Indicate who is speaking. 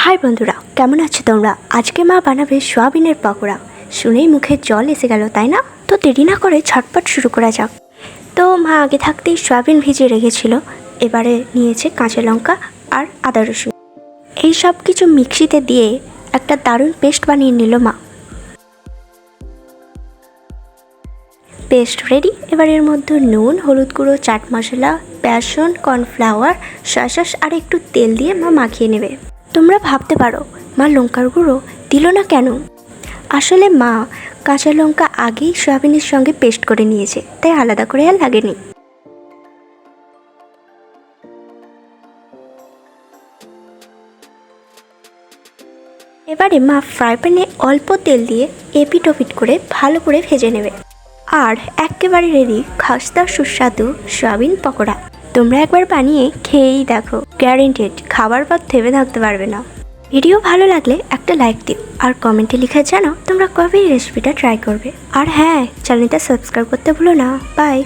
Speaker 1: High বন্ধুরা, কেমন আছো তোমরা? আজকে মা বানাবে সোয়াবিনের পকোড়া। শুনেই মুখে জল এসে গেল, তাই না? তো দেরি না করে ঝটপট শুরু করা যাক। তো মা আগে থাকতেই সোয়াবিন ভিজিয়ে রেখেছিল। এবারে নিয়েছে কাঁচা লঙ্কা আর আদা রসুন। এই সব কিছু মিক্সিতে দিয়ে একটা দারুণ পেস্ট বানিয়ে নিল মা। Paste ready. এবার এর মধ্যে নুন, হলুদ গুঁড়ো, চাট মশলা, বেসন, কর্নফ্লাওয়ার, সয়া সস আর একটু তেল দিয়ে মা মাখিয়ে নেবে। তোমরা ভাবতে পারো মা লঙ্কার গুঁড়ো দিল না কেন? আসলে মা কাঁচা লঙ্কা আগেই সয়াবিনের সঙ্গে পেস্ট করে নিয়েছে, তাই আলাদা করে আর লাগেনি। এবারে মা ফ্রাই প্যানে অল্প তেল দিয়ে এপিট ওপিট করে ভালো করে ভেজে নেবে। আর একেবারে রেডি খাস্তা সুস্বাদু সয়াবিন পকোড়া। তোমরা একবার বানিয়ে খেয়েই দেখো, গ্যারেন্টেড খাবার পর থেমে থাকতে পারবে না। ভিডিও ভালো লাগলে একটা লাইক দিও আর কমেন্টে লিখে জানাও তোমরা কবে এই রেসিপিটা ট্রাই করবে। আর হ্যাঁ, চ্যানেলটা সাবস্ক্রাইব করতে ভুলো না। বাই।